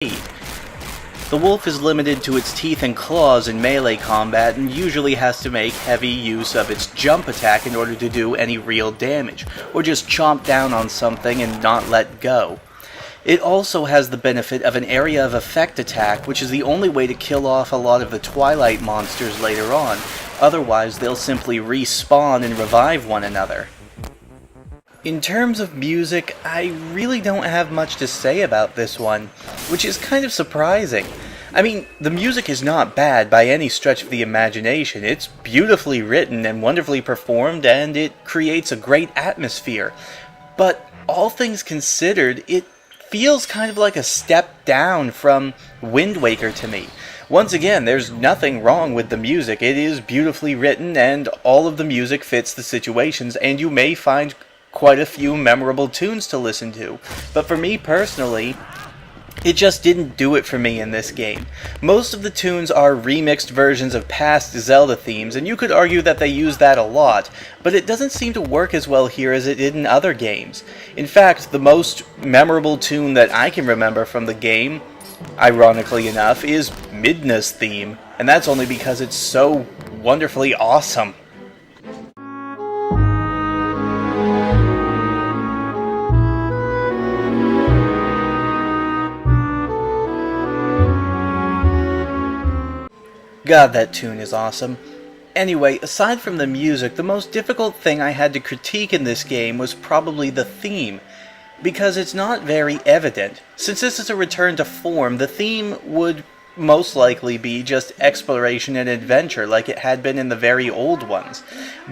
The wolf is limited to its teeth and claws in melee combat and usually has to make heavy use of its jump attack in order to do any real damage, or just chomp down on something and not let go. It also has the benefit of an area of effect attack, which is the only way to kill off a lot of the Twilight monsters later on, otherwise they'll simply respawn and revive one another. In terms of music, I really don't have much to say about this one, which is kind of surprising. I mean, the music is not bad by any stretch of the imagination. It's beautifully written and wonderfully performed, and it creates a great atmosphere. But all things considered, it feels kind of like a step down from Wind Waker to me. Once again, there's nothing wrong with the music. It is beautifully written, and all of the music fits the situations, and you may find quite a few memorable tunes to listen to. But for me personally, it just didn't do it for me in this game. Most of the tunes are remixed versions of past Zelda themes, and you could argue that they use that a lot, but it doesn't seem to work as well here as it did in other games. In fact, the most memorable tune that I can remember from the game, ironically enough, is Midna's theme, and that's only because it's so wonderfully awesome. God, that tune is awesome. Anyway, aside from the music, the most difficult thing I had to critique in this game was probably the theme, because it's not very evident. Since this is a return to form, the theme would most likely be just exploration and adventure like it had been in the very old ones.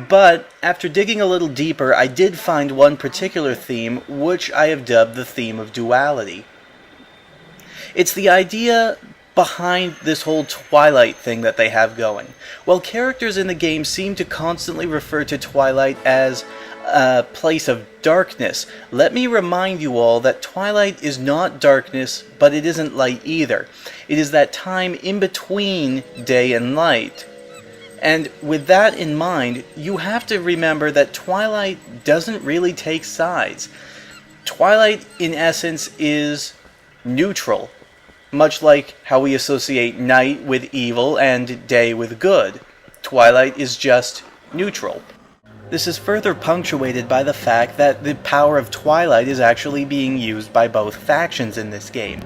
But after digging a little deeper, I did find one particular theme, which I have dubbed the theme of duality. It's the idea behind this whole Twilight thing that they have going. While characters in the game seem to constantly refer to Twilight as a place of darkness, let me remind you all that Twilight is not darkness, but it isn't light either. It is that time in between day and light. And with that in mind, you have to remember that Twilight doesn't really take sides. Twilight, in essence, is neutral, much like how we associate night with evil and day with good. Twilight is just neutral. This is further punctuated by the fact that the power of Twilight is actually being used by both factions in this game.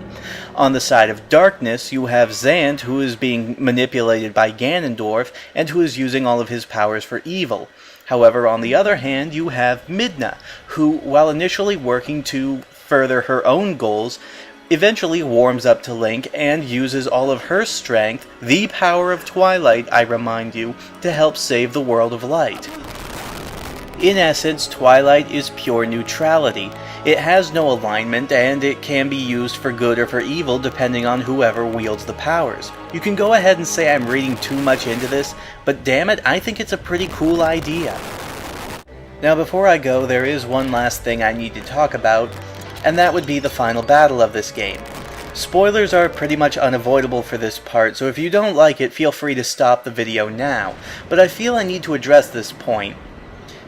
On the side of darkness, you have Zant, who is being manipulated by Ganondorf, and who is using all of his powers for evil. However, on the other hand, you have Midna, who, while initially working to further her own goals, eventually warms up to Link and uses all of her strength, the power of Twilight, I remind you, to help save the world of light. In essence, Twilight is pure neutrality. It has no alignment, and it can be used for good or for evil depending on whoever wields the powers. You can go ahead and say I'm reading too much into this, but damn it, I think it's a pretty cool idea. Now before I go, there is one last thing I need to talk about, and that would be the final battle of this game. Spoilers are pretty much unavoidable for this part, so if you don't like it, feel free to stop the video now, but I feel I need to address this point.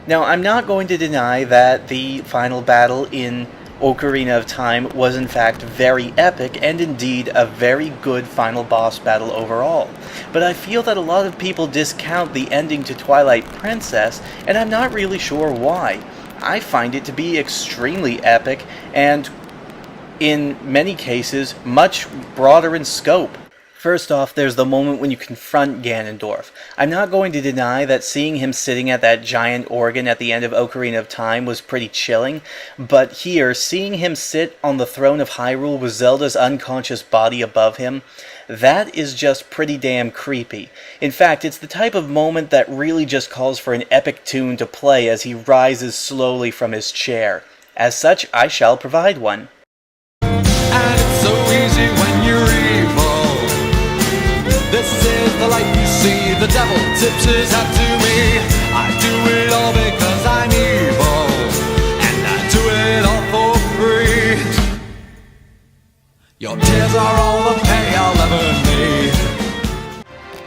Now, I'm not going to deny that the final battle in Ocarina of Time was in fact very epic, and indeed a very good final boss battle overall. But I feel that a lot of people discount the ending to Twilight Princess, and I'm not really sure why. I find it to be extremely epic, and in many cases, much broader in scope. First off, there's the moment when you confront Ganondorf. I'm not going to deny that seeing him sitting at that giant organ at the end of Ocarina of Time was pretty chilling, but here, seeing him sit on the throne of Hyrule with Zelda's unconscious body above him, that is just pretty damn creepy. In fact, it's the type of moment that really just calls for an epic tune to play as he rises slowly from his chair. As such, I shall provide one. And it's so easy when you're evil. This is the life you see. The devil tips his hat to me. I do it all because I'm evil, and I do it all for free. Your tears are all the pay I'll ever need.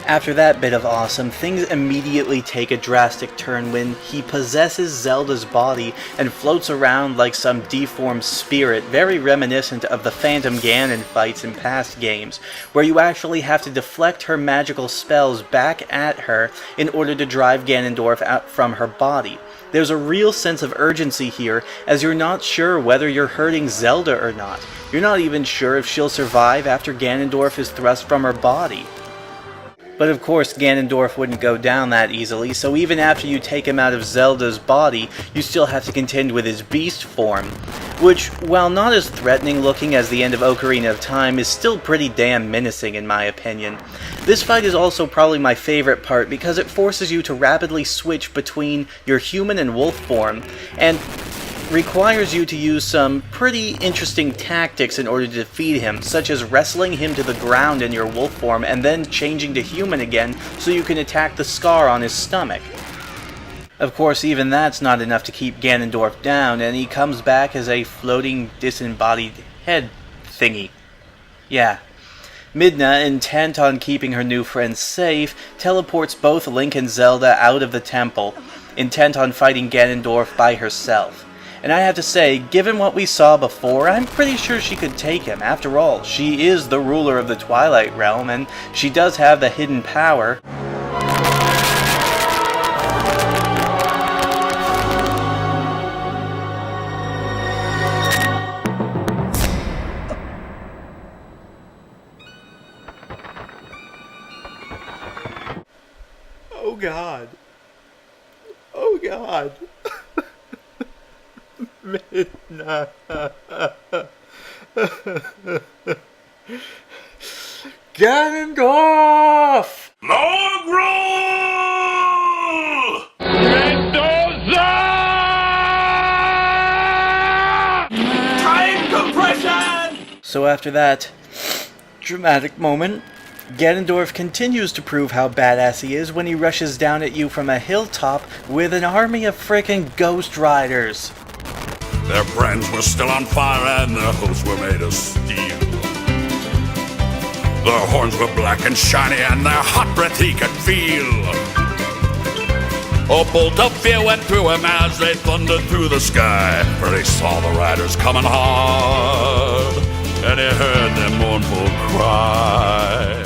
After that bit of awesome, things immediately take a drastic turn when he possesses Zelda's body and floats around like some deformed spirit, very reminiscent of the Phantom Ganon fights in past games, where you actually have to deflect her magical spells back at her in order to drive Ganondorf out from her body. There's a real sense of urgency here, as you're not sure whether you're hurting Zelda or not. You're not even sure if she'll survive after Ganondorf is thrust from her body. But of course, Ganondorf wouldn't go down that easily, so even after you take him out of Zelda's body, you still have to contend with his beast form, which, while not as threatening looking as the end of Ocarina of Time, is still pretty damn menacing in my opinion. This fight is also probably my favorite part because it forces you to rapidly switch between your human and wolf form, and requires you to use some pretty interesting tactics in order to defeat him, such as wrestling him to the ground in your wolf form and then changing to human again so you can attack the scar on his stomach. Of course, even that's not enough to keep Ganondorf down, and he comes back as a floating, disembodied head thingy. Yeah. Midna, intent on keeping her new friend safe, teleports both Link and Zelda out of the temple, intent on fighting Ganondorf by herself. And I have to say, given what we saw before, I'm pretty sure she could take him. After all, she is the ruler of the Twilight Realm, and she does have the hidden power. Oh God. Oh God. Midna. Ganondorf! Log roll! Mendoza! Time compression! So after that dramatic moment, Ganondorf continues to prove how badass he is when he rushes down at you from a hilltop with an army of frickin' Ghost Riders. Their brands were still on fire and their hooves were made of steel. Their horns were black and shiny and their hot breath he could feel. A bolt of fear went through him as they thundered through the sky, for he saw the riders coming hard and he heard their mournful cry.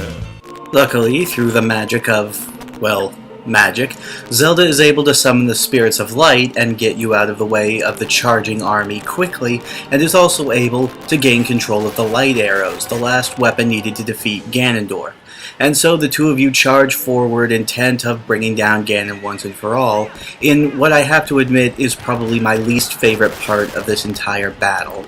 Luckily, through the magic of, well, magic, Zelda is able to summon the spirits of light and get you out of the way of the charging army quickly, and is also able to gain control of the light arrows, the last weapon needed to defeat Ganondorf. And so the two of you charge forward, intent of bringing down Ganon once and for all, in what I have to admit is probably my least favorite part of this entire battle.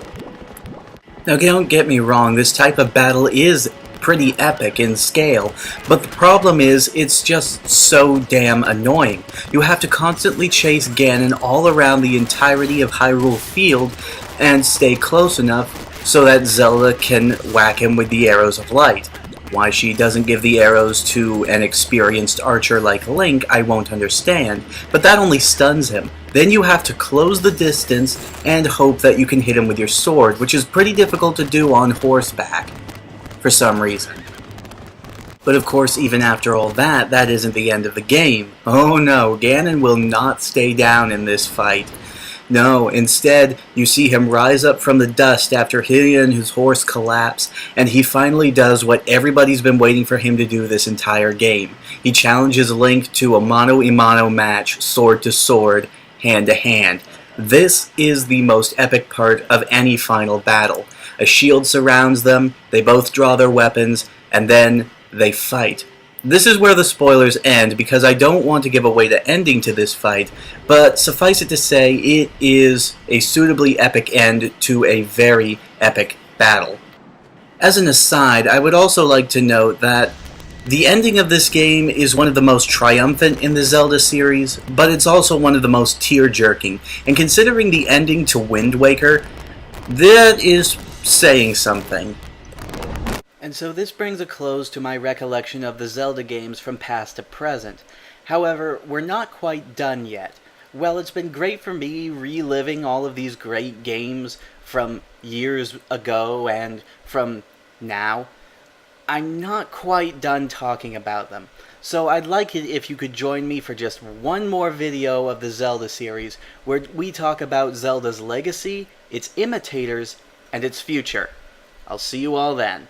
Now don't get me wrong, this type of battle is pretty epic in scale, but the problem is it's just so damn annoying. You have to constantly chase Ganon all around the entirety of Hyrule Field and stay close enough so that Zelda can whack him with the arrows of light. Why she doesn't give the arrows to an experienced archer like Link, I won't understand, but that only stuns him. Then you have to close the distance and hope that you can hit him with your sword, which is pretty difficult to do on horseback, for some reason. But of course, even after all that, that isn't the end of the game. Oh no, Ganon will not stay down in this fight. No, instead, you see him rise up from the dust after he and his horse collapse, and he finally does what everybody's been waiting for him to do this entire game. He challenges Link to a mano-a-mano match, sword to sword, hand to hand. This is the most epic part of any final battle. A shield surrounds them, they both draw their weapons, and then they fight. This is where the spoilers end, because I don't want to give away the ending to this fight, but suffice it to say, it is a suitably epic end to a very epic battle. As an aside, I would also like to note that the ending of this game is one of the most triumphant in the Zelda series, but it's also one of the most tear-jerking, and considering the ending to Wind Waker, that is saying something. And so this brings a close to my recollection of the Zelda games from past to present. However, we're not quite done yet. Well, it's been great for me reliving all of these great games from years ago and from now. I'm not quite done talking about them. So I'd like it if you could join me for just one more video of the Zelda series, where we talk about Zelda's legacy, its imitators, and its future. I'll see you all then.